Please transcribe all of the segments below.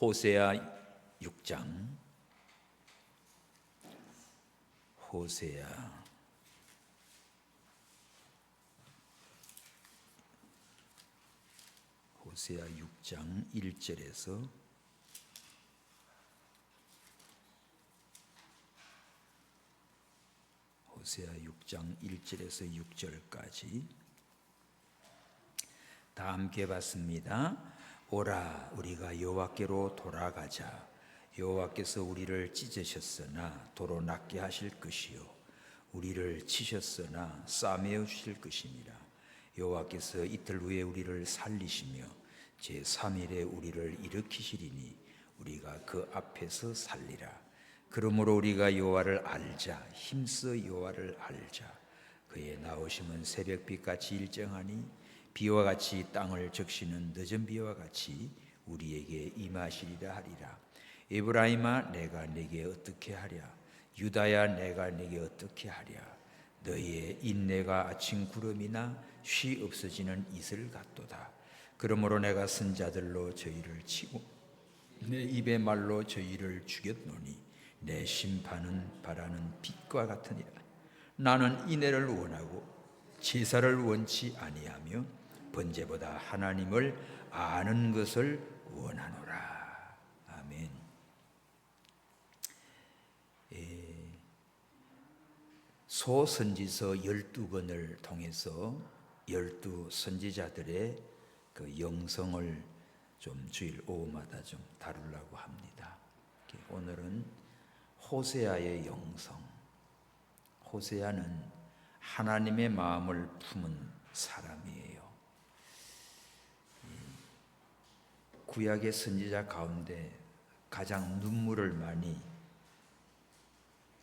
호세아 6장. 호세아 6장 1절에서 호세아 6장 1절에서 6절까지 다 함께 봤습니다. 오라, 우리가 여호와께로 돌아가자. 여호와께서 우리를 찢으셨으나 도로 낫게 하실 것이요, 우리를 치셨으나 싸매어 주실 것이니라. 여호와께서 이틀 후에 우리를 살리시며 제3일에 우리를 일으키시리니 우리가 그 앞에서 살리라. 그러므로 우리가 여호와를 알자. 힘써 여호와를 알자. 그의 나오심은 새벽빛같이 일정하니 비와 같이 땅을 적시는 늦은 비와 같이 우리에게 임하시리라 하리라. 에브라임아, 내가 네게 어떻게 하랴? 유다야, 내가 네게 어떻게 하랴? 너희의 인내가 아침 구름이나 쉬 없어지는 이슬 같도다. 그러므로 내가 선자들로 저희를 치고 내 입의 말로 저희를 죽였노니 내 심판은 바라는 빛과 같으니라. 나는 인애를 원하고 제사를 원치 아니하며 번제보다 하나님을 아는 것을 원하노라. 아멘. 소선지서 12권을 통해서 12 선지자들의 그 영성을 좀 주일 오후마다 좀 다루려고 합니다. 오늘은 호세아의 영성. 호세아는 하나님의 마음을 품은 사람이에요. 구약의 선지자 가운데 가장 눈물을 많이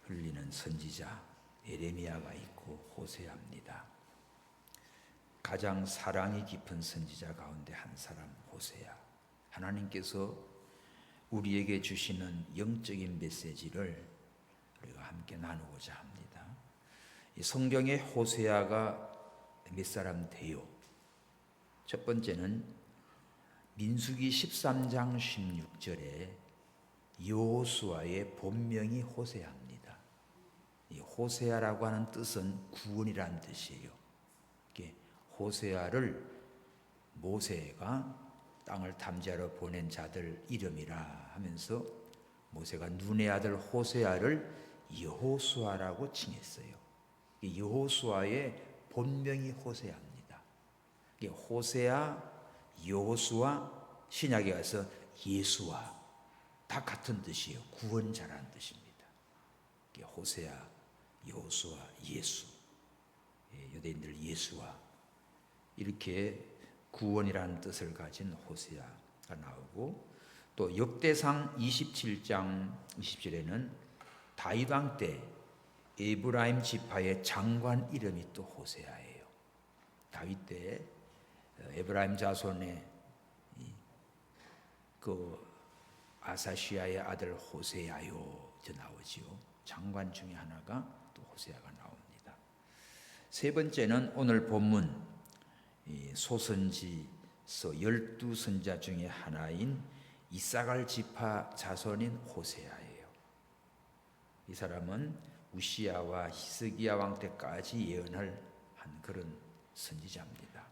흘리는 선지자 예레미야가 있고 호세아입니다. 가장 사랑이 깊은 선지자 가운데 한 사람 호세아. 하나님께서 우리에게 주시는 영적인 메시지를 우리가 함께 나누고자 합니다. 이 성경의 호세아가 몇 사람 돼요? 첫 번째는 민수기 13장 16절에 여호수아의 본명이 호세아입니다. 이 호세아라고 하는 뜻은 구원이라는 뜻이에요. 호세아를 모세가 땅을 탐지하러 보낸 자들 이름이라 하면서 모세가 눈의 아들 호세아를 여호수아라고 칭했어요. 여호수아의 본명이 호세아입니다. 호세아, 여호수아, 신약에 가서 예수와 다 같은 뜻이에요. 구원자라는 뜻입니다. 호세아, 여호수아, 예수. 유대인들 예수와 이렇게 구원이라는 뜻을 가진 호세아가 나오고, 또 역대상 27장 20절에는 다윗 왕 때 에브라임 지파의 장관 이름이 또 호세아예요. 다윗 때 에브라임 자손의 그 아사시아의 아들 호세아요 저 나오지요. 장관 중에 하나가 또 호세아가 나옵니다. 세 번째는 오늘 본문 소선지서 12선자 중에 하나인 이사갈 지파 자손인 호세아예요. 이 사람은 우시야와 히스기야 왕 때까지 예언을 한 그런 선지자입니다.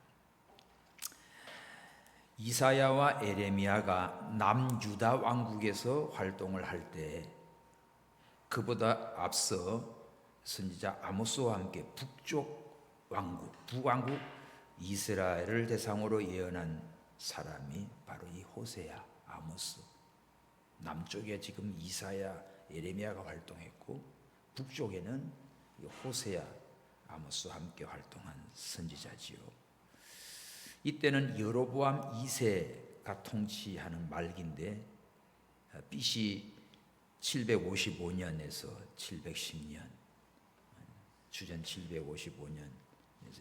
이사야와 에레미야가 남유다 왕국에서 활동을 할 때 그보다 앞서 선지자 아모스와 함께 북쪽 왕국, 북왕국 이스라엘을 대상으로 예언한 사람이 바로 이 호세아, 아모스. 남쪽에 지금 이사야, 에레미야가 활동했고 북쪽에는 호세아, 아모스와 함께 활동한 선지자지요. 이때는 여로보암 2세가 통치하는 말기인데 BC 755년에서 710년, 주전 755년에서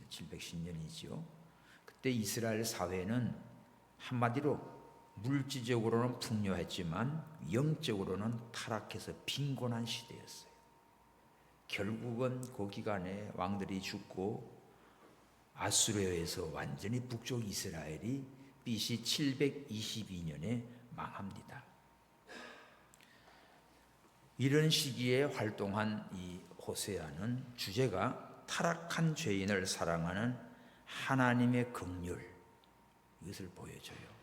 710년이죠. 그때 이스라엘 사회는 한마디로 물질적으로는 풍요했지만 영적으로는 타락해서 빈곤한 시대였어요. 결국은 그 기간에 왕들이 죽고 아수르에서 완전히 북쪽 이스라엘이 BC 722년에 망합니다. 이런 시기에 활동한 이 호세아는 주제가 타락한 죄인을 사랑하는 하나님의 긍휼, 이것을 보여줘요.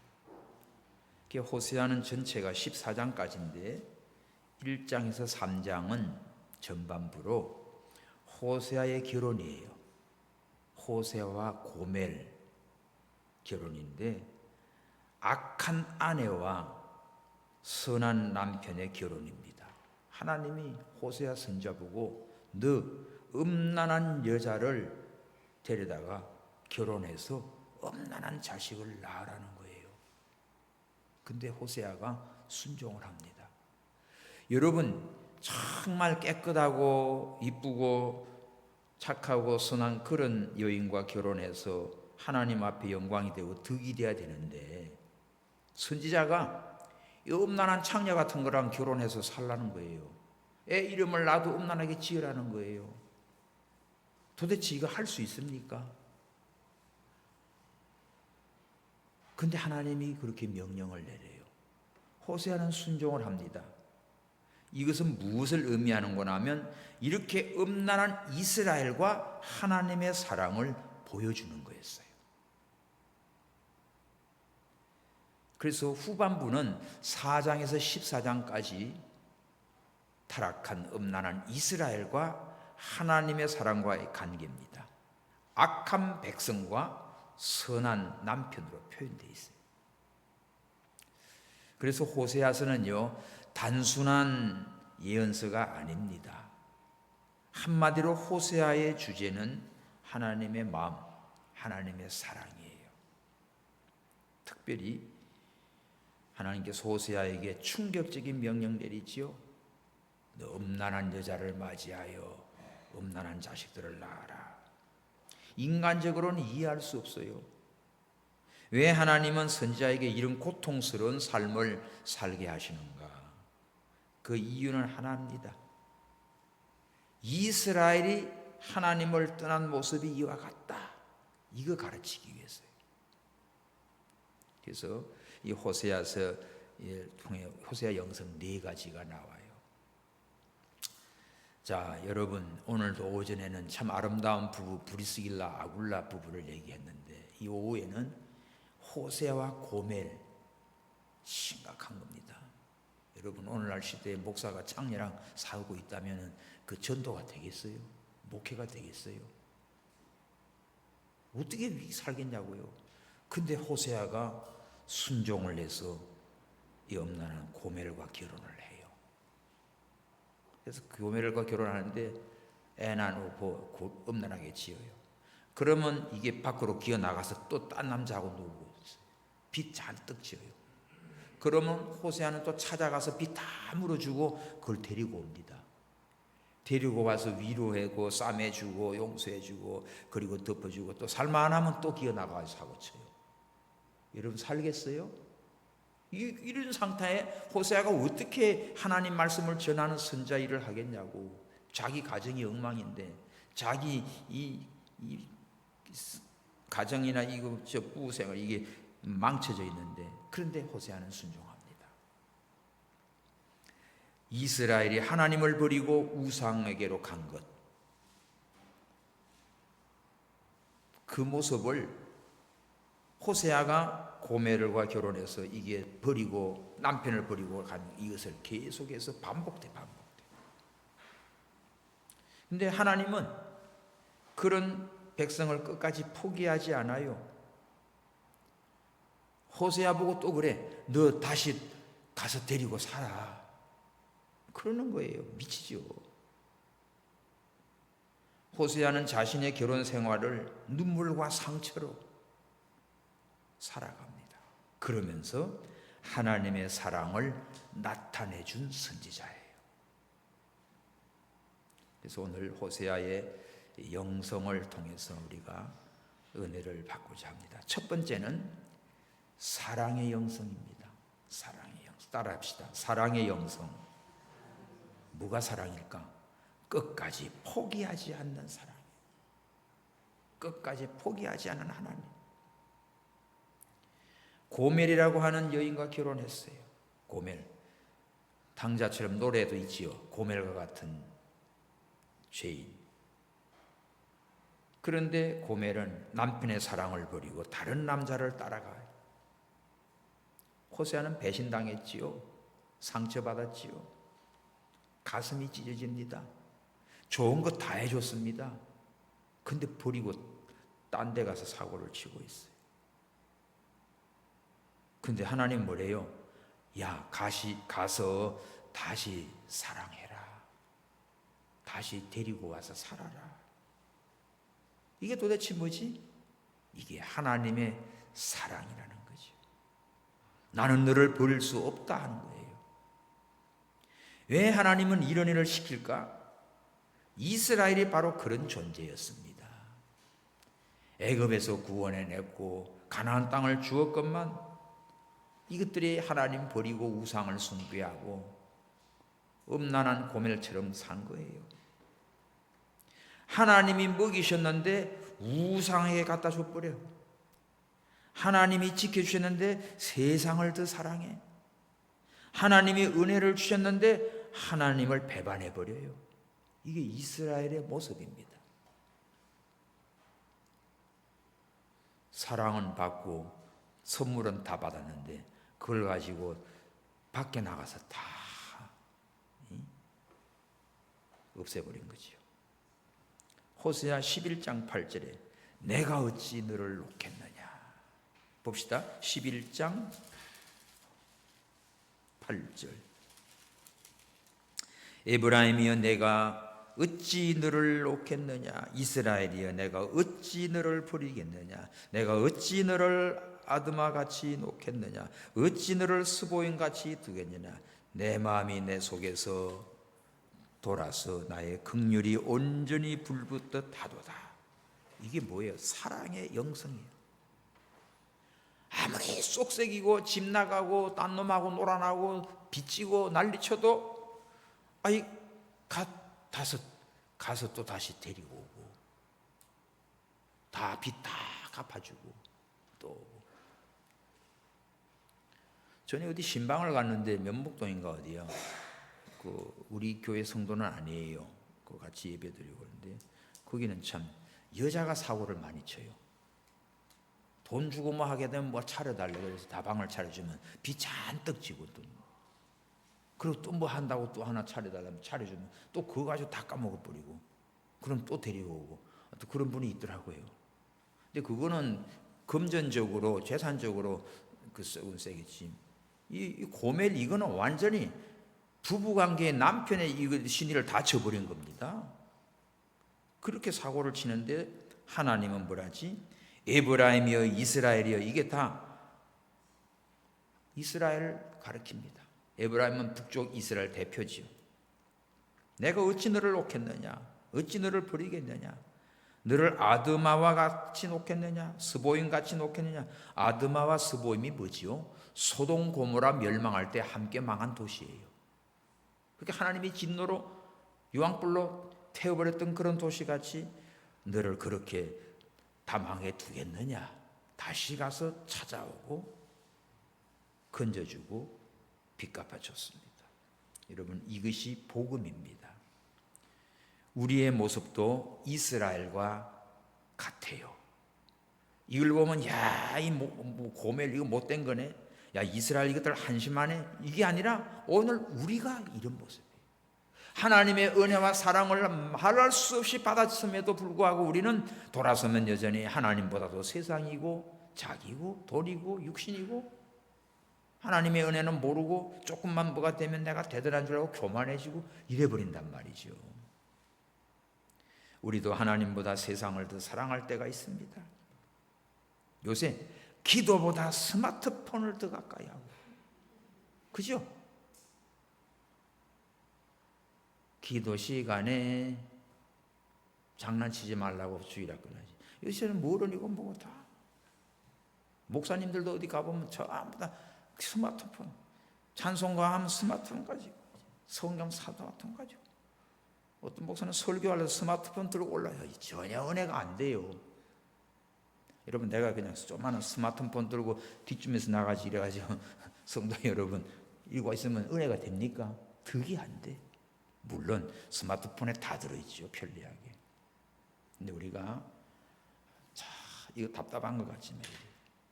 호세아는 전체가 14장까지인데 1장에서 3장은 전반부로 호세아의 결혼이에요. 호세아와 고멜 결혼인데 악한 아내와 선한 남편의 결혼입니다. 하나님이 호세아 선지자 보고 너 음란한 여자를 데려다가 결혼해서 음란한 자식을 낳으라는 거예요. 근데 호세아가 순종을 합니다. 여러분, 정말 깨끗하고 이쁘고 착하고 선한 그런 여인과 결혼해서 하나님 앞에 영광이 되고 덕이 되어야 되는데 선지자가 이 음란한 창녀 같은 거랑 결혼해서 살라는 거예요. 애 이름을 나도 음란하게 지으라는 거예요. 도대체 이거 할 수 있습니까? 근데 하나님이 그렇게 명령을 내려요. 호세아는 순종을 합니다. 이것은 무엇을 의미하는 거냐 하면 이렇게 음란한 이스라엘과 하나님의 사랑을 보여주는 거였어요. 그래서 후반부는 4장에서 14장까지 타락한 음란한 이스라엘과 하나님의 사랑과의 관계입니다. 악한 백성과 선한 남편으로 표현되어 있어요. 그래서 호세아서는요, 단순한 예언서가 아닙니다. 한마디로 호세아의 주제는 하나님의 마음, 하나님의 사랑이에요. 특별히 하나님께서 호세아에게 충격적인 명령 내리지요. 너 음란한 여자를 맞이하여 음란한 자식들을 낳아라. 인간적으로는 이해할 수 없어요. 왜 하나님은 선지자에게 이런 고통스러운 삶을 살게 하시는가? 그 이유는 하나입니다. 이스라엘이 하나님을 떠난 모습이 이와 같다. 이거 가르치기 위해서요. 그래서 이 호세아서 통해 호세아 영성 4가지가 나와요. 자, 여러분, 오늘도 오전에는 참 아름다운 부부 브리스길라 아굴라 부부를 얘기했는데 이 오후에는 호세아와 고멜, 심각한 겁니다. 여러분, 오늘날 시대에 목사가 창녀랑 살고 있다면 그 전도가 되겠어요? 목회가 되겠어요? 어떻게 살겠냐고요? 근데 호세아가 순종을 해서 이 음란한 고멜과 결혼을 해요. 그래서 그 고멜과 결혼하는데 애 낳고 음란하게 지어요. 그러면 이게 밖으로 기어 나가서 또 딴 남자하고 놀고 있어요. 빚 잔뜩 지어요. 그러면 호세아는 또 찾아가서 빚 다 물어주고 그걸 데리고 옵니다. 데리고 와서 위로하고 싸매주고 용서해주고 그리고 덮어주고 또 살만하면 또 기어 나가서 사고쳐요. 여러분 살겠어요? 이런 상태에 호세아가 어떻게 하나님 말씀을 전하는 선자 일을 하겠냐고. 자기 가정이 엉망인데 자기 이 가정이나 이거 저 부부생활 이게 망쳐져 있는데 그런데 호세아는 순종합니다. 이스라엘이 하나님을 버리고 우상에게로 간 것, 그 모습을 호세아가 고멜과 결혼해서 이게 버리고 남편을 버리고 간 이것을 계속해서 반복돼. 근데 하나님은 그런 백성을 끝까지 포기하지 않아요. 호세아 보고 또 그래. 너 다시 가서 데리고 살아. 그러는 거예요. 미치죠. 호세아는 자신의 결혼 생활을 눈물과 상처로 살아갑니다. 그러면서 하나님의 사랑을 나타내 준 선지자예요. 그래서 오늘 호세아의 영성을 통해서 우리가 은혜를 받고자 합니다. 첫 번째는 사랑의 영성입니다. 사랑의 영성. 따라합시다. 사랑의 영성. 뭐가 사랑일까? 끝까지 포기하지 않는 사랑. 끝까지 포기하지 않는 하나님. 고멜이라고 하는 여인과 결혼했어요. 고멜. 당자처럼 노래도 있지요. 고멜과 같은 죄인. 그런데 고멜은 남편의 사랑을 버리고 다른 남자를 따라가요. 호세아는 배신당했지요. 상처받았지요. 가슴이 찢어집니다. 좋은 거 다 해줬습니다. 근데 버리고 딴 데 가서 사고를 치고 있어요. 근데 하나님 뭐래요? 야, 가서 다시 사랑해라. 다시 데리고 와서 살아라. 이게 도대체 뭐지? 이게 하나님의 사랑이라는 거죠. 나는 너를 버릴 수 없다 하는 거예요. 왜 하나님은 이런 일을 시킬까? 이스라엘이 바로 그런 존재였습니다. 애굽에서 구원해냈고 가나안 땅을 주었건만 이것들이 하나님 버리고 우상을 숭배하고 음란한 고멜처럼 산 거예요. 하나님이 먹이셨는데 우상에게 갖다 줘버려. 하나님이 지켜주셨는데 세상을 더 사랑해. 하나님이 은혜를 주셨는데 하나님을 배반해버려요. 이게 이스라엘의 모습입니다. 사랑은 받고 선물은 다 받았는데 그걸 가지고 밖에 나가서 다 없애버린 거지요. 호세아 11장 8절에 내가 어찌 너를 놓겠느냐. 봅시다. 11장 8절. 에브라임이여 내가 어찌 너를 놓겠느냐. 이스라엘이여 내가 어찌 너를 버리겠느냐. 내가 어찌 너를 아드마같이 놓겠느냐. 어찌 너를 스보임같이 두겠느냐. 내 마음이 내 속에서 돌아서 나의 긍휼이 온전히 불붙듯 하도다. 이게 뭐예요? 사랑의 영성이에요. 아무리 쏙색이고 집 나가고 딴 놈하고 놀아나고 빚지고 난리쳐도 가서 또 다시 데리고 오고 다 빚 다 갚아주고 또 전에 어디 신방을 갔는데 면목동인가 어디요? 우리 교회 성도는 아니에요. 같이 예배드리고 그러는데 거기는 참 여자가 사고를 많이 쳐요. 돈 주고 뭐 하게 되면 뭐 차려달라고 그래서 다방을 차려주면 비 잔뜩 지고 또 그리고 또 뭐 한다고 또 하나 차려달라면 차려주면 또 그거 가지고 다 까먹어버리고 그럼 또 데리고 오고 또 그런 분이 있더라고요. 근데 그거는 금전적으로 재산적으로 그 썩은 세겠지. 이 고멜 이거는 완전히 부부관계에 남편의 이 신의를 다 쳐버린 겁니다. 그렇게 사고를 치는데 하나님은 뭐라지? 에브라임이여 이스라엘이여. 이게 다 이스라엘을 가리킵니다. 에브라임은 북쪽 이스라엘 대표지요. 내가 어찌 너를 놓겠느냐? 어찌 너를 버리겠느냐? 너를 아드마와 같이 놓겠느냐? 스보임 같이 놓겠느냐? 아드마와 스보임이 뭐지요? 소돔 고모라 멸망할 때 함께 망한 도시예요. 그렇게 하나님이 진노로 유황불로 태워버렸던 그런 도시같이 너를 그렇게 다 망해 두겠느냐? 다시 가서 찾아오고 건져주고 빚 갚아줬습니다. 여러분 이것이 복음입니다. 우리의 모습도 이스라엘과 같아요. 이걸 보면 이 고멜 이거 못된 거네. 야 이스라엘 이것들 한심하네. 이게 아니라 오늘 우리가 이런 모습이에요. 하나님의 은혜와 사랑을 말할 수 없이 받았음에도 불구하고 우리는 돌아서면 여전히 하나님보다도 세상이고 자기고 돈이고 육신이고 하나님의 은혜는 모르고 조금만 뭐가 되면 내가 대단한 줄 알고 교만해지고 이래버린단 말이죠. 우리도 하나님보다 세상을 더 사랑할 때가 있습니다. 요새 기도보다 스마트폰을 더 가까이 하고 그죠? 기도 시간에 장난치지 말라고 주의라 끊어야지. 요새는 뭐론이고 뭐고 다 목사님들도 어디 가보면 전부 다 스마트폰 찬송가 하면 스마트폰 가지고 성경 스마트폰 가지고 어떤 목사는 설교하려고 스마트폰 들고 올라요. 전혀 은혜가 안 돼요. 여러분 내가 그냥 조그마한 스마트폰 들고 뒷쯤에서 나가지 이래가지고 성도 여러분 이러고 있으면 은혜가 됩니까? 득이 안 돼. 물론 스마트폰에 다 들어있죠, 편리하게. 근데 우리가 이거 답답한 것 같지만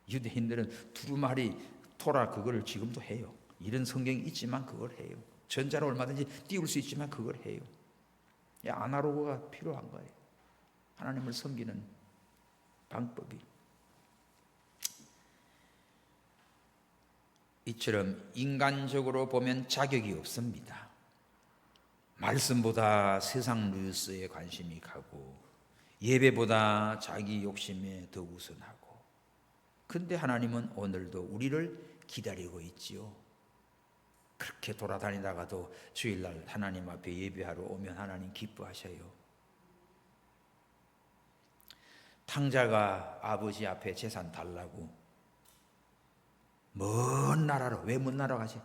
유대인들은 두루마리 토라 그걸 지금도 해요. 이런 성경이 있지만 그걸 해요. 전자로 얼마든지 띄울 수 있지만 그걸 해요. 아날로그가 필요한 거예요. 하나님을 섬기는 방법이. 이처럼 인간적으로 보면 자격이 없습니다. 말씀보다 세상 뉴스에 관심이 가고 예배보다 자기 욕심에 더 우선하고. 근데 하나님은 오늘도 우리를 기다리고 있지요. 그렇게 돌아다니다가도 주일날 하나님 앞에 예배하러 오면 하나님 기뻐하셔요. 탕자가 아버지 앞에 재산 달라고 먼 나라로, 왜 먼 나라로 가지?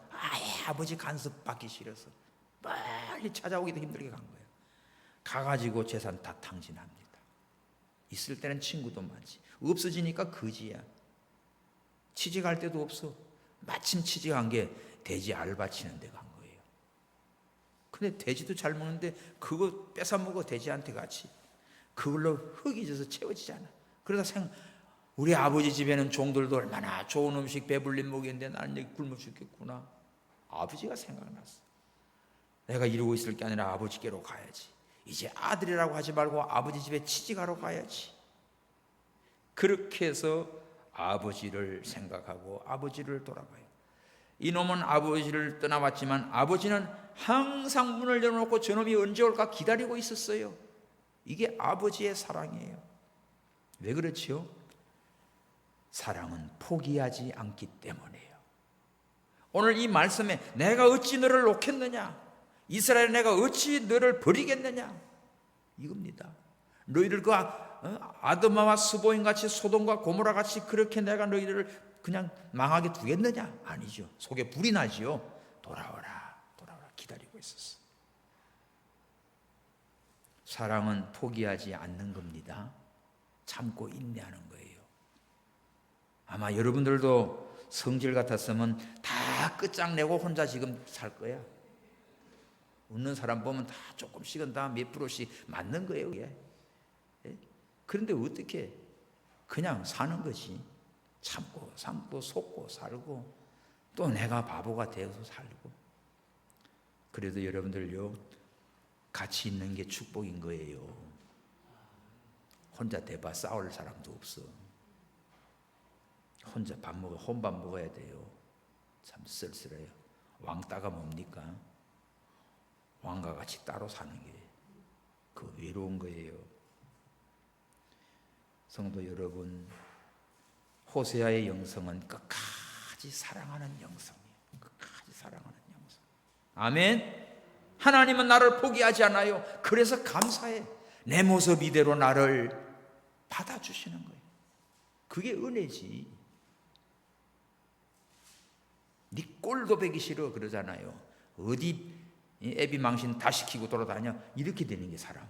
아버지 간섭 받기 싫어서 빨리 찾아오기도 힘들게 간 거예요. 가가지고 재산 다 탕진합니다. 있을 때는 친구도 많지, 없어지니까 거지야. 취직할 때도 없어. 마침 취직한 게 돼지 알바 치는 데 간 거예요. 근데 돼지도 잘 먹는데 그거 뺏어 먹어, 돼지한테 같이. 그걸로 흙이 져서 채워지잖아. 그러다 우리 아버지 집에는 종들도 얼마나 좋은 음식 배불리 먹였는데 나는 여기 굶어 죽겠구나. 아버지가 생각났어. 내가 이러고 있을 게 아니라 아버지께로 가야지. 이제 아들이라고 하지 말고 아버지 집에 취직하러 가야지. 그렇게 해서 아버지를 생각하고 아버지를 돌아가요. 이놈은 아버지를 떠나왔지만 아버지는 항상 문을 열어놓고 저놈이 언제 올까 기다리고 있었어요. 이게 아버지의 사랑이에요. 왜 그렇지요? 사랑은 포기하지 않기 때문이에요. 오늘 이 말씀에 내가 어찌 너를 놓겠느냐, 이스라엘 내가 어찌 너를 버리겠느냐, 이겁니다. 너희들 그 아드마와 스보임같이 소돔과 고모라같이 그렇게 내가 너희들을 그냥 망하게 두겠느냐? 아니죠. 속에 불이 나지요. 돌아오라, 돌아오라 기다리고 있었어. 사랑은 포기하지 않는 겁니다. 참고 인내하는 거예요. 아마 여러분들도 성질 같았으면 다 끝장내고 혼자 지금 살 거야. 웃는 사람 보면 다 조금씩은 다 몇 프로씩 맞는 거예요. 그게. 그런데 어떻게 그냥 사는 거지. 참고 참고 속고 살고 또 내가 바보가 되어서 살고. 그래도 여러분들요, 같이 있는 게 축복인 거예요. 혼자 대봐 싸울 사람도 없어. 혼자 혼밥 먹어야 돼요. 참 쓸쓸해요. 왕따가 뭡니까? 왕과 같이 따로 사는 게 그 외로운 거예요. 성도 여러분, 호세아의 영성은 끝까지 사랑하는 영성이에요. 끝까지 사랑하는 영성. 아멘. 하나님은 나를 포기하지 않아요. 그래서 감사해. 내 모습 이대로 나를 받아주시는 거예요. 그게 은혜지. 네 꼴도 보기 싫어 그러잖아요. 어디 애비 망신 다 시키고 돌아다녀, 이렇게 되는 게 사람.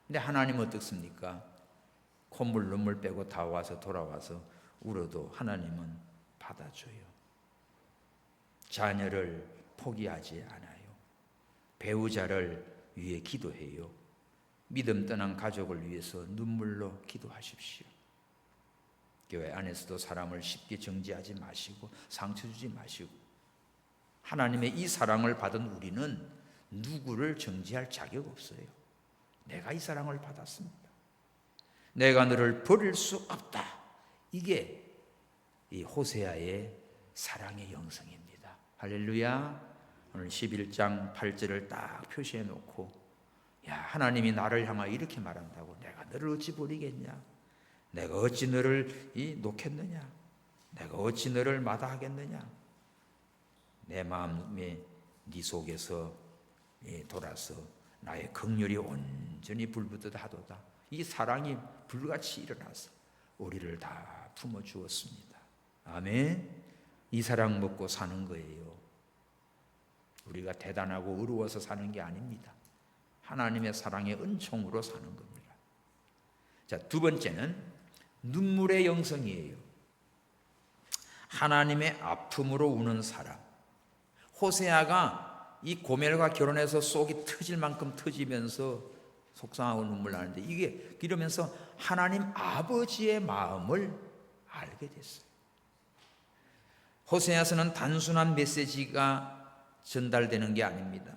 근데 하나님은 어떻습니까? 콧물 눈물 빼고 다 와서 돌아와서 울어도 하나님은 받아줘요. 자녀를 포기하지 않아요. 배우자를 위해 기도해요. 믿음 떠난 가족을 위해서 눈물로 기도하십시오. 교회 안에서도 사람을 쉽게 정죄하지 마시고 상처 주지 마시고, 하나님의 이 사랑을 받은 우리는 누구를 정죄할 자격 없어요. 내가 이 사랑을 받았습니다. 내가 너를 버릴 수 없다. 이게 이 호세아의 사랑의 영성입니다. 할렐루야. 오늘 11장 8절을 딱 표시해 놓고, 야, 하나님이 나를 향하여 이렇게 말한다고. 내가 너를 어찌 버리겠냐? 내가 어찌 너를 놓겠느냐? 내가 어찌 너를 마다하겠느냐? 내 마음에 네 속에서 돌아서 나의 긍휼이 온전히 불붙듯 하도다. 이 사랑이 불같이 일어나서 우리를 다 품어주었습니다. 아멘. 이 사랑 먹고 사는 거예요. 우리가 대단하고 의로워서 사는 게 아닙니다. 하나님의 사랑의 은총으로 사는 겁니다. 자, 두 번째는 눈물의 영성이에요. 하나님의 아픔으로 우는 사람. 호세아가 이 고멜과 결혼해서 속이 터질 만큼 터지면서 속상하고 눈물 나는데 이게 이러면서 하나님 아버지의 마음을 알게 됐어요. 호세아서는 단순한 메시지가 전달되는 게 아닙니다.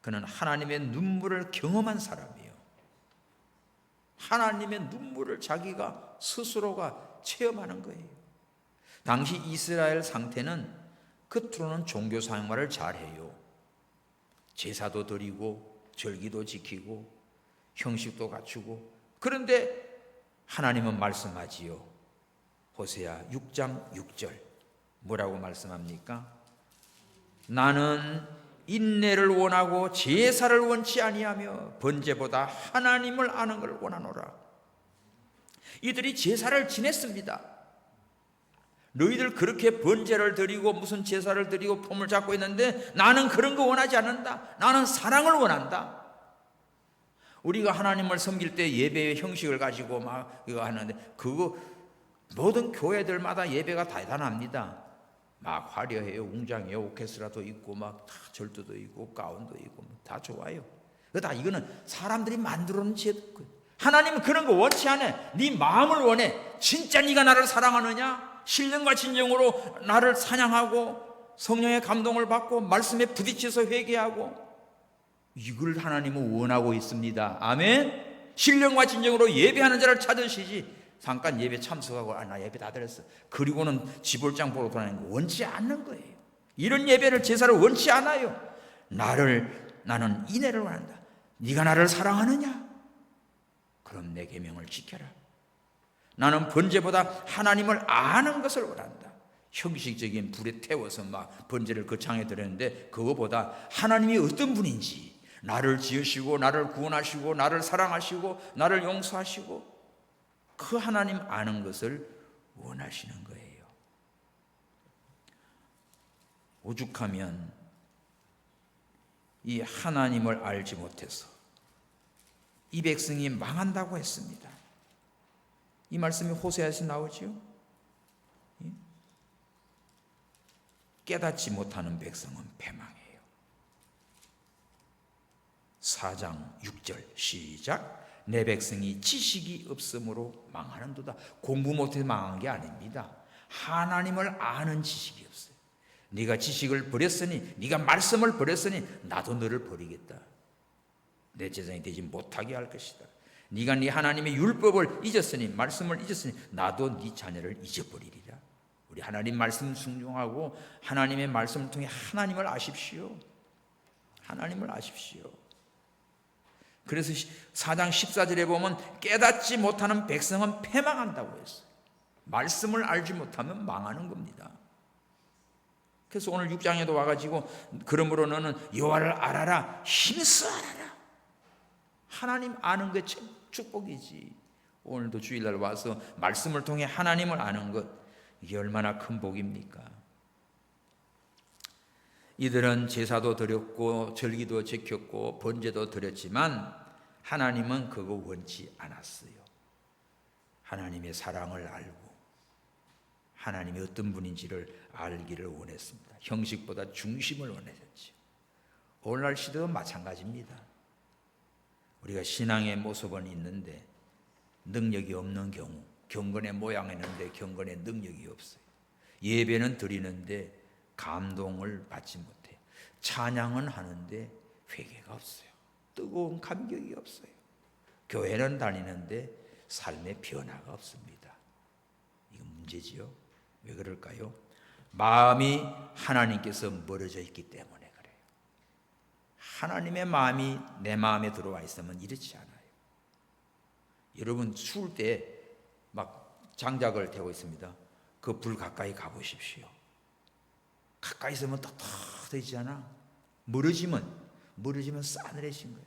그는 하나님의 눈물을 경험한 사람이에요. 하나님의 눈물을 자기가 스스로가 체험하는 거예요. 당시 이스라엘 상태는 겉으로는 종교 생활을 잘해요. 제사도 드리고 절기도 지키고 형식도 갖추고, 그런데 하나님은 말씀하지요. 호세아 6장 6절 뭐라고 말씀합니까? 나는 인내를 원하고 제사를 원치 아니하며 번제보다 하나님을 아는 걸 원하노라. 이들이 제사를 지냈습니다. 너희들 그렇게 번제를 드리고 무슨 제사를 드리고 폼을 잡고 있는데 나는 그런 거 원하지 않는다. 나는 사랑을 원한다. 우리가 하나님을 섬길 때 예배의 형식을 가지고 막 이거 하는데, 그거 모든 교회들마다 예배가 대단합니다. 막 화려해요. 웅장해요. 오케스트라도 있고 막 다 절도도 있고 가운도 있고 다 좋아요. 그다 이거는 사람들이 만들어 놓은 제도. 하나님은 그런 거 원치 않아. 네 마음을 원해. 진짜 네가 나를 사랑하느냐? 신령과 진정으로 나를 찬양하고 성령의 감동을 받고 말씀에 부딪혀서 회개하고, 이걸 하나님은 원하고 있습니다. 아멘. 신령과 진정으로 예배하는 자를 찾으시지, 잠깐 예배 참석하고 나 예배 다 드렸어 그리고는 지볼장 보러 돌아다니는 거 원치 않는 거예요. 이런 예배를 제사를 원치 않아요. 나는 인애를 원한다. 네가 나를 사랑하느냐? 그럼 내 계명을 지켜라. 나는 번제보다 하나님을 아는 것을 원한다. 형식적인 불에 태워서 막 번제를 거창에 드렸는데 그거보다 하나님이 어떤 분인지, 나를 지으시고 나를 구원하시고 나를 사랑하시고 나를 용서하시고 그 하나님 아는 것을 원하시는 거예요. 오죽하면 이 하나님을 알지 못해서 이 백성이 망한다고 했습니다. 이 말씀이 호세아에서 나오지요. 깨닫지 못하는 백성은 패망해요. 4장 6절 시작. 내 백성이 지식이 없으므로 망하는도다. 공부 못해서 망한 게 아닙니다. 하나님을 아는 지식이 없어요. 네가 지식을 버렸으니, 네가 말씀을 버렸으니 나도 너를 버리겠다. 내 제자이 되지 못하게 할 것이다. 네가 네 하나님의 율법을 잊었으니, 말씀을 잊었으니 나도 네 자녀를 잊어버리리라. 우리 하나님 말씀 순종하고 하나님의 말씀을 통해 하나님을 아십시오. 하나님을 아십시오. 그래서 4장 14절에 보면 깨닫지 못하는 백성은 패망한다고 했어요. 말씀을 알지 못하면 망하는 겁니다. 그래서 오늘 6장에도 와가지고 그러므로 너는 여호와를 알아라, 힘써 알아라. 하나님 아는 게 축복이지. 오늘도 주일날 와서 말씀을 통해 하나님을 아는 것, 이게 얼마나 큰 복입니까? 이들은 제사도 드렸고 절기도 지켰고 번제도 드렸지만 하나님은 그거 원치 않았어요. 하나님의 사랑을 알고 하나님이 어떤 분인지를 알기를 원했습니다. 형식보다 중심을 원하셨죠. 오늘날 시대도 마찬가지입니다. 우리가 신앙의 모습은 있는데 능력이 없는 경우, 경건의 모양이 있는데 경건의 능력이 없어요. 예배는 드리는데 감동을 받지 못해요. 찬양은 하는데 회개가 없어요. 뜨거운 감격이 없어요. 교회는 다니는데 삶의 변화가 없습니다. 이건 문제지요. 왜 그럴까요? 마음이 하나님께서 멀어져 있기 때문에 그래요. 하나님의 마음이 내 마음에 들어와 있으면 이렇지 않아요. 여러분 추울 때 막 장작을 태우고 있습니다. 그 불 가까이 가보십시오. 가까이 있으면 떳떳해지잖아. 멀어지면 싸늘해진 거예요.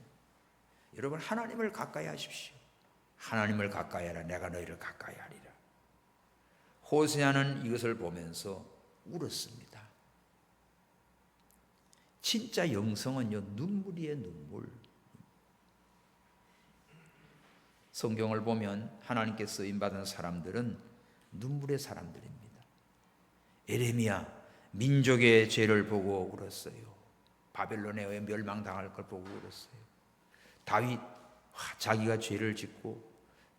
여러분 하나님을 가까이 하십시오. 하나님을 가까이 하라. 내가 너희를 가까이 하리라. 호세아는 이것을 보면서 울었습니다. 진짜 영성은요, 눈물이에요, 눈물. 성경을 보면 하나님께 쓰임받은 사람들은 눈물의 사람들입니다. 에레미야 민족의 죄를 보고 울었어요. 바벨론에 의해 멸망당할 걸 보고 울었어요. 다윗 자기가 죄를 짓고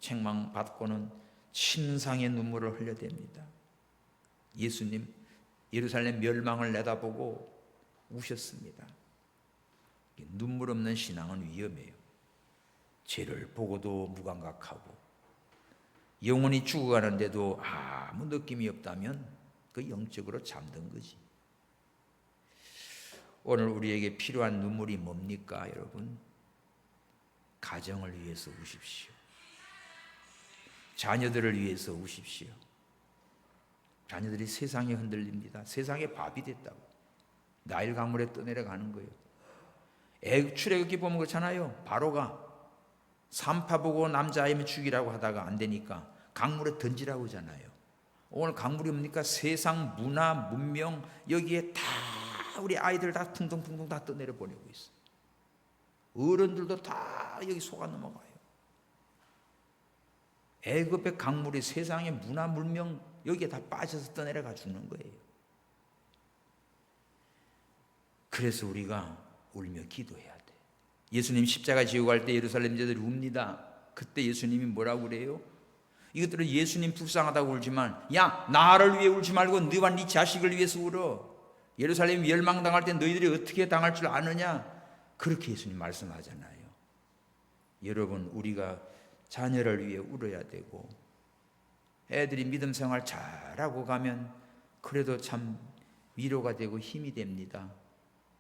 책망받고는 침상의 눈물을 흘려댑니다. 예수님 예루살렘 멸망을 내다보고 우셨습니다. 눈물 없는 신앙은 위험해요. 죄를 보고도 무감각하고 영혼이 죽어가는데도 아무 느낌이 없다면 그 영적으로 잠든 거지. 오늘 우리에게 필요한 눈물이 뭡니까, 여러분? 가정을 위해서 우십시오. 자녀들을 위해서 우십시오. 자녀들이 세상에 흔들립니다. 세상의 밥이 됐다고. 나일 강물에 떠내려가는 거예요. 출애굽기 보면 그렇잖아요. 바로가 산파 보고 남자아이면 죽이라고 하다가 안 되니까 강물에 던지라고 하잖아요. 오늘 강물이 뭡니까? 세상 문화, 문명 여기에 다 우리 아이들 다 퉁퉁퉁퉁 다 떠내려 보내고 있어요. 어른들도 다 여기 속아 넘어가요. 애굽의 강물이 세상의 문화, 문명 여기에 다 빠져서 떠내려가 죽는 거예요. 그래서 우리가 울며 기도해야 돼. 예수님 십자가 지고 갈 때 예루살렘 제들이 웁니다. 그때 예수님이 뭐라고 그래요? 이것들은 예수님 불쌍하다고 울지만, 야, 나를 위해 울지 말고 너와 네 자식을 위해서 울어. 예루살렘이 멸망당할 때 너희들이 어떻게 당할 줄 아느냐? 그렇게 예수님 말씀하잖아요. 여러분, 우리가 자녀를 위해 울어야 되고, 애들이 믿음 생활 잘하고 가면 그래도 참 위로가 되고 힘이 됩니다.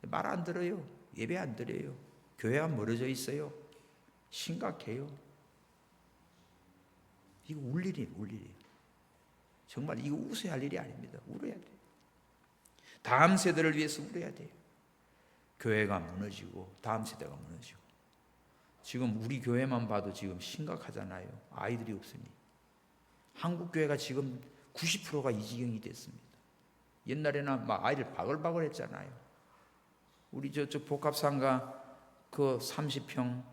말 안 들어요. 예배 안 드려요. 교회가 멀어져 있어요. 심각해요. 이거 울 일이에요. 정말 이거 웃어야 할 일이 아닙니다. 울어야 돼요. 다음 세대를 위해서 울어야 돼요. 교회가 무너지고 다음 세대가 무너지고. 지금 우리 교회만 봐도 지금 심각하잖아요. 아이들이 없으니. 한국 교회가 지금 90%가 이 지경이 됐습니다. 옛날에는 막 아이들 바글바글 했잖아요. 우리 저쪽 복합상가 그 30평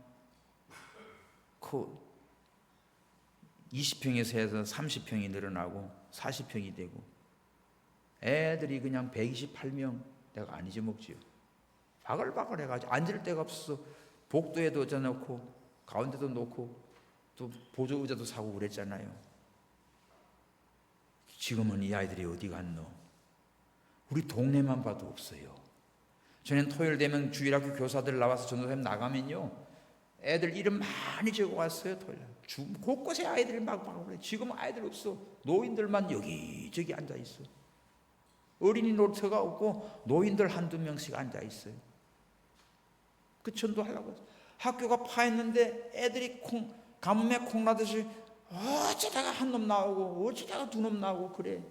그 20평에서 해서 30평이 늘어나고 40평이 되고 애들이 그냥 128명 내가 안 잊어먹지요. 바글바글 해가지고 앉을 데가 없어서 복도에도 의자 놓고 가운데도 놓고 또 보조 의자도 사고 그랬잖아요. 지금은 이 아이들이 어디 갔노? 우리 동네만 봐도 없어요. 저는 토요일 되면 주일학교 교사들 나와서 전도사님 나가면요 애들 이름 많이 적어왔어요. 토요일 곳곳에 아이들이 막 그래. 지금 아이들 없어. 노인들만 여기저기 앉아있어. 어린이 놀터가 없고 노인들 한두 명씩 앉아있어요. 그 전도하려고 학교가 파했는데 애들이 가뭄에 콩나듯이 어쩌다가 한 놈 나오고 어쩌다가 두 놈 나오고 그래.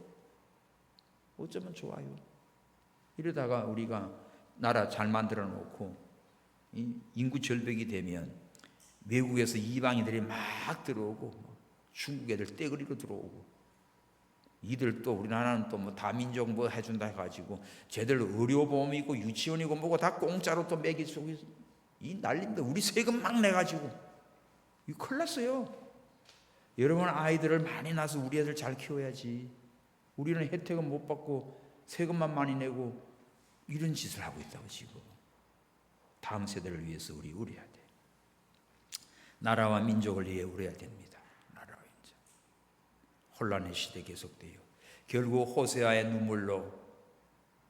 어쩌면 좋아요. 이러다가 우리가 나라 잘 만들어 놓고 인구 절벽이 되면 외국에서 이방인들이 막 들어오고 중국 애들 떼거리로 들어오고 이들 또 우리나라는 또 뭐 다민족 뭐 해준다 해가지고 쟤들 의료보험이 있고 유치원이고 뭐고 다 공짜로 또 매기 속에 이 난리인데 우리 세금 막 내가지고 이 큰일 났어요. 여러분 아이들을 많이 낳아서 우리 애들 잘 키워야지. 우리는 혜택은 못 받고 세금만 많이 내고 이런 짓을 하고 있다고 지금. 다음 세대를 위해서 우리 울어야 돼. 나라와 민족을 위해 울어야 됩니다. 나라와 민족. 혼란의 시대 계속돼요. 결국 호세아의 눈물로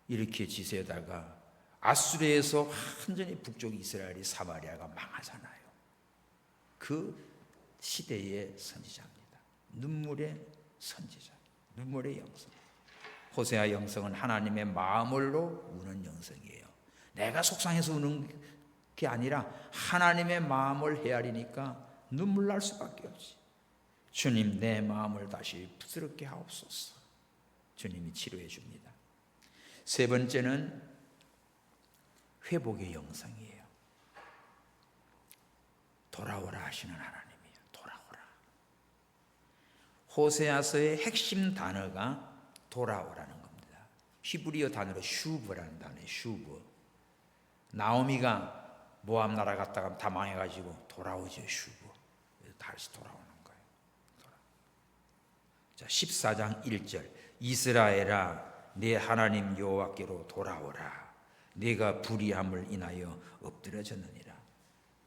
이렇게 지새다가 아수르에서 완전히 북쪽 이스라엘이 사마리아가 망하잖아요. 그 시대의 선지자입니다. 눈물의 선지자, 눈물의 영성. 호세아 영성은 하나님의 마음으로 우는 영성이에요. 내가 속상해서 우는 게 아니라 하나님의 마음을 헤아리니까 눈물 날 수밖에 없지. 주님 내 마음을 다시 부드럽게 하옵소서. 주님이 치료해 줍니다. 세 번째는 회복의 영성이에요. 돌아오라 하시는 하나님이에요. 돌아오라. 호세아서의 핵심 단어가 돌아오라는 겁니다. 히브리어 단어로 슈브라는 단어예요. 슈브. 나오미가 모압 나라 갔다가 다 망해가지고 돌아오죠. 슈브. 다시 돌아오는 거예요. 자, 14장 1절 이스라엘아 내 하나님 여호와께로 돌아오라. 네가 불의함을 인하여 엎드려졌느니라.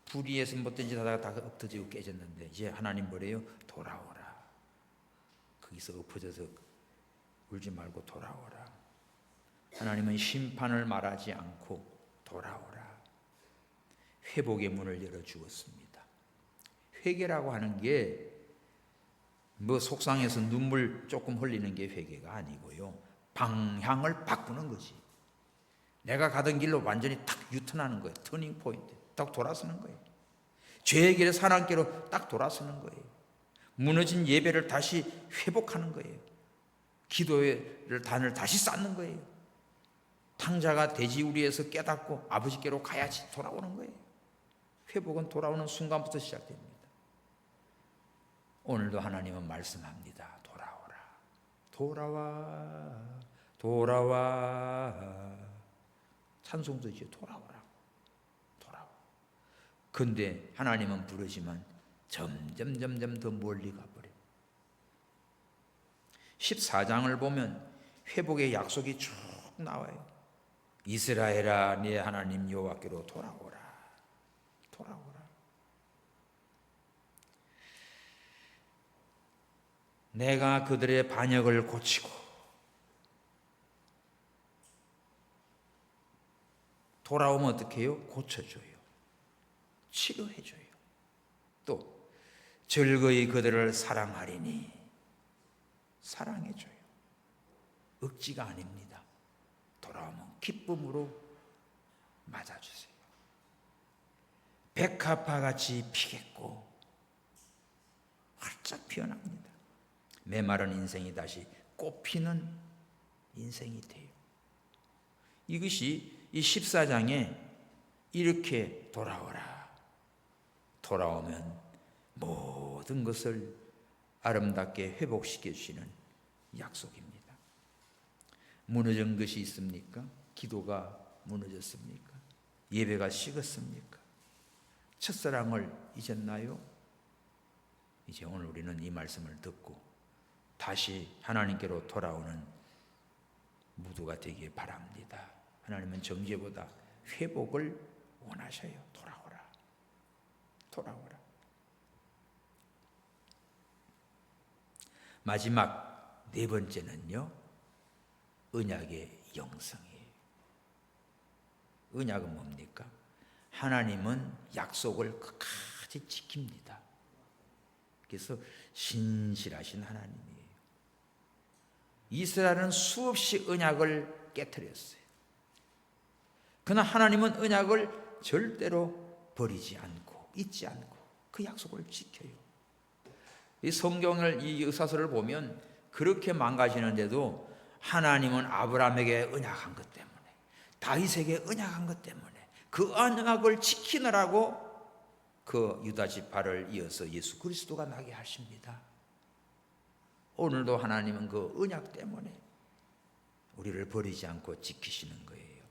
불의해서 못된 짓 하다가 다 엎드지고 깨졌는데 이제 하나님 뭐래요? 돌아오라. 거기서 엎어져서 울지 말고 돌아오라. 하나님은 심판을 말하지 않고 돌아오라. 회복의 문을 열어주었습니다. 회개라고 하는 게 뭐 속상해서 눈물 조금 흘리는 게 회개가 아니고요. 방향을 바꾸는 거지. 내가 가던 길로 완전히 탁 유턴하는 거예요. 터닝 포인트. 딱 돌아서는 거예요. 죄의 길에 사랑길로 딱 돌아서는 거예요. 무너진 예배를 다시 회복하는 거예요. 기도의 단을 다시 쌓는 거예요. 탕자가 돼지우리에서 깨닫고 아버지께로 가야지 돌아오는 거예요. 회복은 돌아오는 순간부터 시작됩니다. 오늘도 하나님은 말씀합니다. 돌아오라. 돌아와. 돌아와. 찬송도 이제 돌아오라. 돌아와. 근데 하나님은 부르지만 점점 더 멀리 가버려. 14장을 보면 회복의 약속이 쭉 나와요. 이스라엘아, 네 하나님 여호와께로 돌아오라. 돌아오라. 내가 그들의 반역을 고치고 돌아오면 어떻게 해요? 고쳐줘요. 치료해줘요. 또 즐거이 그들을 사랑하리니 사랑해줘요. 억지가 아닙니다. 돌아오면 기쁨으로 맞아주세요. 백합화같이 피겠고 활짝 피어납니다. 메마른 인생이 다시 꽃피는 인생이 돼요. 이것이 이 14장에 이렇게 돌아오라. 돌아오면 모든 것을 아름답게 회복시켜 주시는 약속입니다. 무너진 것이 있습니까? 기도가 무너졌습니까? 예배가 식었습니까? 첫사랑을 잊었나요? 이제 오늘 우리는 이 말씀을 듣고 다시 하나님께로 돌아오는 무도가 되길 바랍니다. 하나님은 정죄보다 회복을 원하셔요. 돌아오라. 돌아오라. 마지막 네 번째는요, 언약의 영성이에요. 언약은 뭡니까? 하나님은 약속을 끝까지 지킵니다. 그래서 신실하신 하나님이에요. 이스라엘은 수없이 언약을 깨뜨렸어요. 그러나 하나님은 언약을 절대로 버리지 않고 잊지 않고 그 약속을 지켜요. 이 성경을, 이 역사서를 보면 그렇게 망가지는데도 하나님은 아브라함에게 언약한 것 때문에, 다윗에게 언약한 것 때문에 그 언약을 지키느라고 그 유다 지파를 이어서 예수 그리스도가 나게 하십니다. 오늘도 하나님은 그 언약 때문에 우리를 버리지 않고 지키시는 거예요.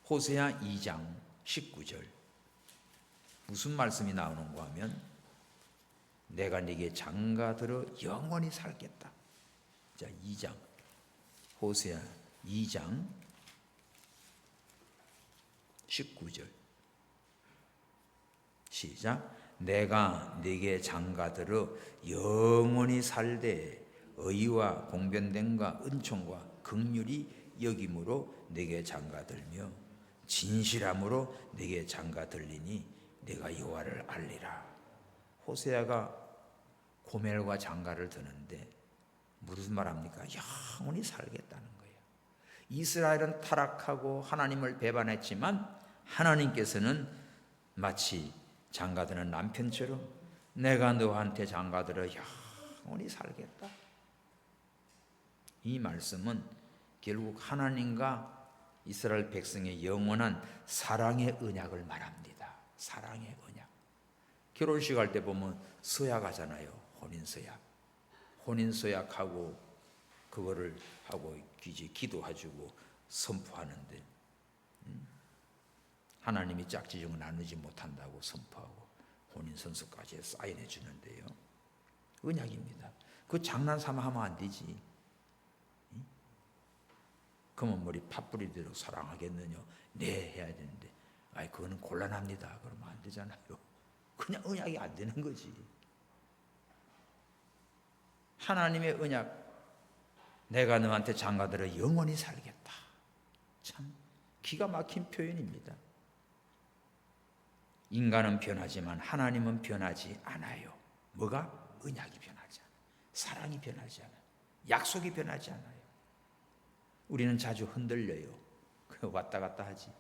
호세아 2장 19절 무슨 말씀이 나오는가 하면 내가 네게 장가들어 영원히 살겠다. 자, 2장 호세아 2장 19절 시작. 내가 네게 장가들어 영원히 살되 의와 공변됨과 은총과 긍휼이 여김으로 네게 장가들며 진실함으로 네게 장가들리니 내가 여호와를 알리라. 호세아가 고멜과 장가를 드는데 무슨 말합니까? 영원히 살겠다는 거예요. 이스라엘은 타락하고 하나님을 배반했지만 하나님께서는 마치 장가드는 남편처럼 내가 너한테 장가들어 영원히 살겠다. 이 말씀은 결국 하나님과 이스라엘 백성의 영원한 사랑의 언약을 말합니다. 사랑의 언약. 결혼식 할 때 보면 서약 하잖아요. 혼인서약. 혼인서약하고 그거를 하고 기도해주고 선포하는데 하나님이 짝지정을 나누지 못한다고 선포하고 혼인선서까지 사인해 주는데요. 언약입니다. 그 장난삼아 하면 안 되지. 그러면 머리 팥뿌리대로 사랑하겠느냐? 네, 해야 되는데, 아이 그거는 곤란합니다. 그러면 안 되잖아요. 그냥 언약이 안 되는 거지. 하나님의 언약, 내가 너한테 장가들어 영원히 살겠다. 참 기가 막힌 표현입니다. 인간은 변하지만 하나님은 변하지 않아요. 뭐가? 언약이 변하지 않아요. 사랑이 변하지 않아요. 약속이 변하지 않아요. 우리는 자주 흔들려요. 왔다 갔다 하지.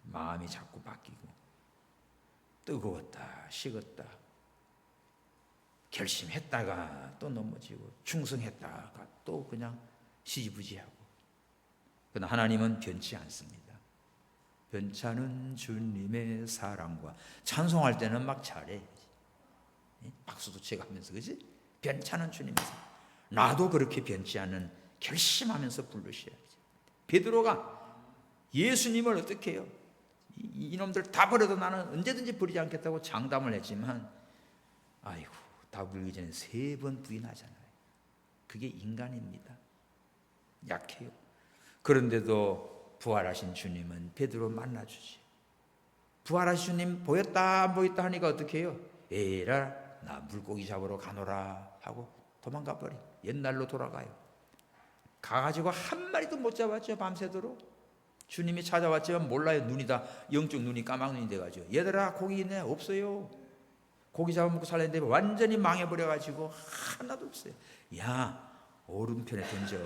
마음이 자꾸 바뀌고, 뜨거웠다 식었다, 결심했다가 또 넘어지고, 충성했다가 또 그냥 시지부지하고. 그러나 하나님은 변치 않습니다. 변찮은 주님의 사랑과, 찬송할 때는 막 잘해, 박수도 쳐가면서, 그지? 변찮은 주님의 사랑. 나도 그렇게 변치 않는 결심하면서 부르셔야지. 베드로가 예수님을 어떻게 해요? 이놈들 다 버려도 나는 언제든지 버리지 않겠다고 장담을 했지만, 아이고, 다 부르기 전에 3번 부인하잖아요. 그게 인간입니다. 약해요. 그런데도 부활하신 주님은 베드로 만나주지. 부활하신 주님 보였다 안 보였다 하니까 어떻게 해요? 에라, 나 물고기 잡으러 가노라 하고 도망가 버려. 옛날로 돌아가요. 가가지고 한 마리도 못 잡았죠. 밤새도록. 주님이 찾아왔지만 몰라요. 눈이 다 영적 눈이 까막눈이 돼가지고, 얘들아 고기 있네? 없어요. 고기 잡아먹고 살랬는데 완전히 망해버려가지고 하나도 없어요. 야, 오른편에 던져,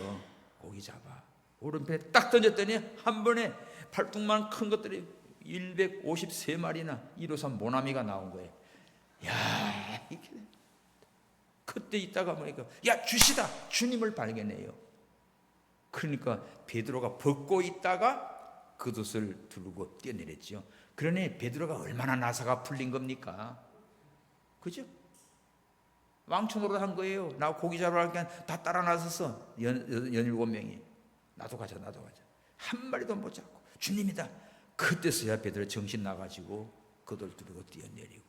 고기 잡아. 오른편에 딱 던졌더니 한 번에 팔뚝만 큰 것들이 153마리나 153 모나미가 나온 거예요. 야, 이렇게. 그때 있다가 보니까, 야, 주시다. 주님을 발견해요. 그러니까 베드로가 벗고 있다가 겉옷을 두르고 뛰어내렸죠. 그러니 베드로가 얼마나 나사가 풀린 겁니까? 그죠? 왕초 노릇 한 거예요. 나 고기 잡으러 갈게 다 따라 나섰어. 17명이. 나도 가자, 나도 가자. 한 마리도 못 잡고, 주님이다. 그때서야 베드로 정신 나가지고 겉옷을 두르고 뛰어내리고,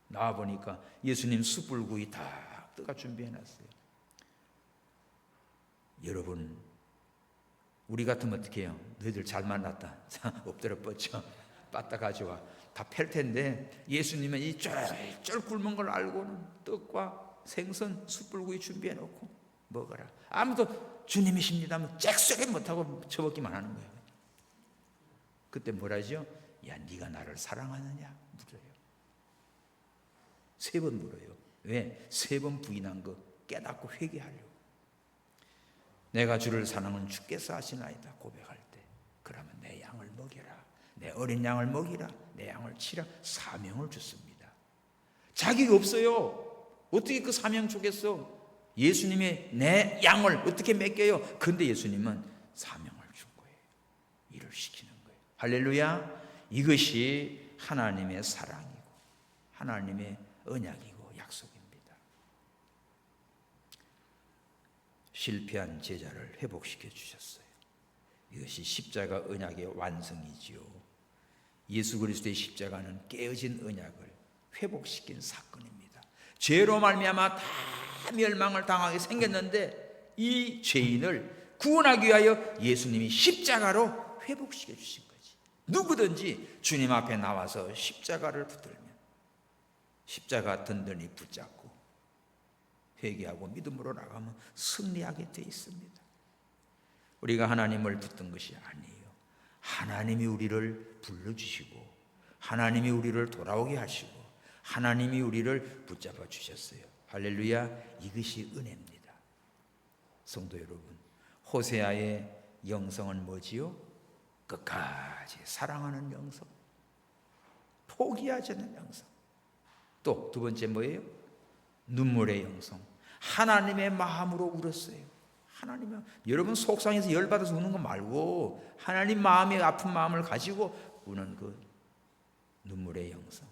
나와보니까 예수님 숯불구이 다 뜨가 준비해놨어요. 여러분, 우리 같으면 어떻게 해요? 너희들 잘 만났다. 엎드려 뻗쳐. 빠따 가져와. 다 팰 텐데, 예수님은 이 쫄쫄 굶은 걸 알고는 떡과 생선, 숯불구이 준비해놓고 먹어라. 아무도 주님이십니다 하면 잭소리 못하고 처먹기만 하는 거예요. 그때 뭐라죠? 야, 네가 나를 사랑하느냐? 물어요. 3번 물어요. 왜? 3번 부인한 거 깨닫고 회개하려고. 내가 주를 사랑은 주께서 하시나이다 고백할 때, 그러면 내 양을 먹여라, 내 어린 양을 먹이라, 내 양을 치라, 사명을 줬습니다. 자기가 없어요. 어떻게 그 사명 주겠어? 예수님이 내 양을 어떻게 맡겨요? 근데 예수님은 사명을 준 거예요. 일을 시키는 거예요. 할렐루야. 이것이 하나님의 사랑이고 하나님의 언약이고 약속입니다. 실패한 제자를 회복시켜 주셨어요. 이것이 십자가 언약의 완성이지요. 예수 그리스도의 십자가는 깨어진 언약을 회복시킨 사건입니다. 죄로 말미암아 다 멸망을 당하게 생겼는데, 이 죄인을 구원하기 위하여 예수님이 십자가로 회복시켜 주신 거지. 누구든지 주님 앞에 나와서 십자가를 붙들면 십자가 든든히 붙잡고 회개하고 믿음으로 나가면 승리하게 되어 있습니다. 우리가 하나님을 붙든 것이 아니에요. 하나님이 우리를 불러주시고, 하나님이 우리를 돌아오게 하시고, 하나님이 우리를 붙잡아 주셨어요. 할렐루야. 이것이 은혜입니다. 성도 여러분, 호세아의 영성은 뭐지요? 끝까지 사랑하는 영성, 포기하지 않는 영성. 또 두 번째 뭐예요? 눈물의 영성. 하나님의 마음으로 울었어요. 하나님은, 여러분 속상해서 열받아서 우는 거 말고 하나님 마음의 아픈 마음을 가지고 우는 그 눈물의 영성.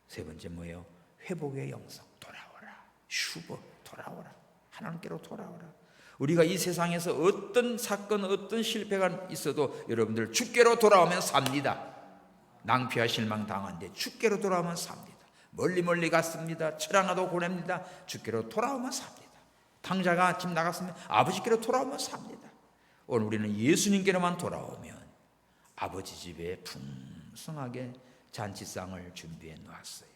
세 번째 뭐예요? 회복의 영성. 돌아오라. 슈버, 돌아오라. 하나님께로 돌아오라. 우리가 이 세상에서 어떤 사건, 어떤 실패가 있어도 여러분들 주께로 돌아오면 삽니다. 낭피와 실망 당한데 주께로 돌아오면 삽니다. 멀리 갔습니다. 철학나도 보냅니다. 주께로 돌아오면 삽니다. 당자가 집 나갔으면 아버지께로 돌아오면 삽니다. 오늘 우리는 예수님께로만 돌아오면 아버지 집에 풍성하게 잔치상을 준비해 놓았어요.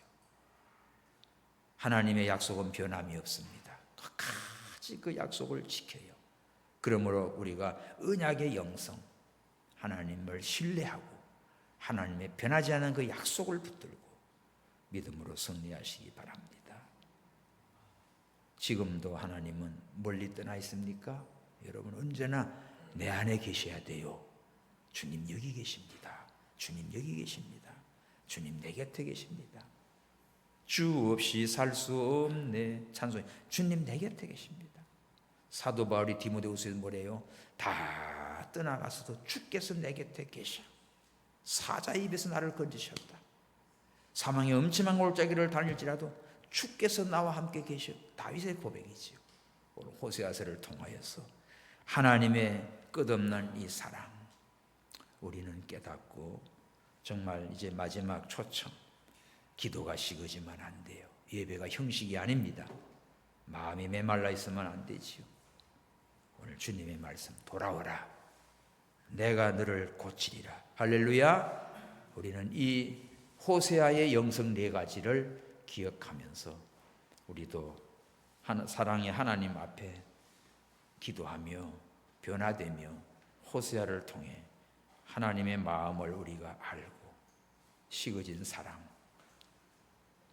하나님의 약속은 변함이 없습니다. 끝까지 그 약속을 지켜요. 그러므로 우리가 언약의 영성, 하나님을 신뢰하고 하나님의 변하지 않은 그 약속을 붙들고 믿음으로 승리하시기 바랍니다. 지금도 하나님은 멀리 떠나 있습니까? 여러분 언제나 내 안에 계셔야 돼요. 주님 여기 계십니다. 주님 여기 계십니다. 주님 내 곁에 계십니다. 주 없이 살 수 없네. 찬송이 주님 내 곁에 계십니다. 사도 바울이 디모데후서에 뭐래요? 다 떠나가서도 주께서 내 곁에 계셔. 사자의 입에서 나를 건지셨다. 사망의 엄침한 골짜기를 다닐지라도 주께서 나와 함께 계셔. 다윗의 고백이지요. 오늘 호세아서를 통하여서 하나님의 끝없는 이 사랑 우리는 깨닫고 정말 이제 마지막 초청, 기도가 식어지면 안 돼요. 예배가 형식이 아닙니다. 마음이 메말라 있으면 안 되지요. 오늘 주님의 말씀, 돌아오라. 내가 너를 고치리라. 할렐루야. 우리는 이 호세아의 영성 4가지를 기억하면서 우리도 사랑의 하나님 앞에 기도하며 변화되며 호세아를 통해 하나님의 마음을 우리가 알고 식어진 사랑,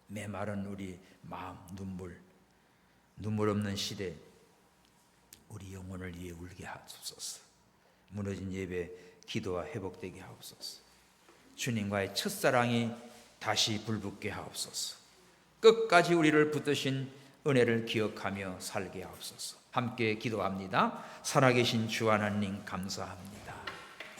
메마른 우리 마음, 눈물 없는 시대 우리 영혼을 위해 울게 하옵소서. 무너진 예배 기도와 회복되게 하옵소서. 주님과의 첫사랑이 다시 불붙게 하옵소서. 끝까지 우리를 붙드신 은혜를 기억하며 살게 하옵소서. 함께 기도합니다. 살아계신 주 하나님 감사합니다.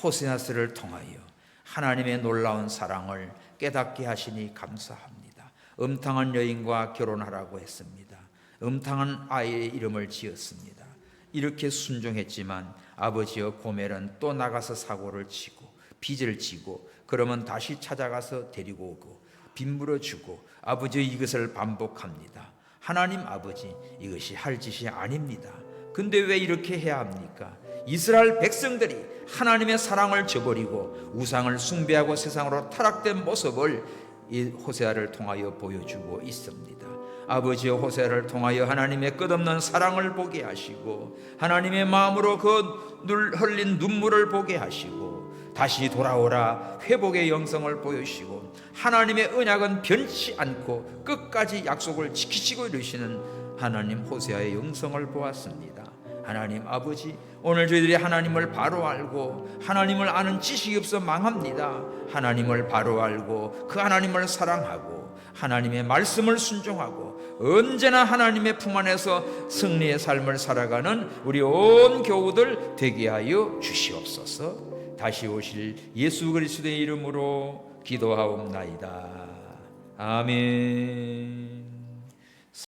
호세아서를 통하여 하나님의 놀라운 사랑을 깨닫게 하시니 감사합니다. 음탕한 여인과 결혼하라고 했습니다. 음탕한 아이의 이름을 지었습니다. 이렇게 순종했지만 아버지여 고멜은 또 나가서 사고를 치고 빚을 지고 그러면 다시 찾아가서 데리고 오고 빗물어 주고 아버지 이것을 반복합니다. 하나님 아버지 이것이 할 짓이 아닙니다. 근데 왜 이렇게 해야 합니까? 이스라엘 백성들이 하나님의 사랑을 저버리고 우상을 숭배하고 세상으로 타락된 모습을 이 호세아를 통하여 보여주고 있습니다. 아버지여 호세아를 통하여 하나님의 끝없는 사랑을 보게 하시고 하나님의 마음으로 그 흘린 눈물을 보게 하시고 다시 돌아오라 회복의 영성을 보여주시고 하나님의 언약은 변치 않고 끝까지 약속을 지키시고 이루시는 하나님 호세아의 영성을 보았습니다. 하나님 아버지 오늘 저희들이 하나님을 바로 알고 하나님을 아는 지식이 없어 망합니다. 하나님을 바로 알고 그 하나님을 사랑하고 하나님의 말씀을 순종하고 언제나 하나님의 품 안에서 승리의 삶을 살아가는 우리 온 교우들 되게 하여 주시옵소서. 다시 오실 예수 그리스도의 이름으로 기도하옵나이다. 아멘.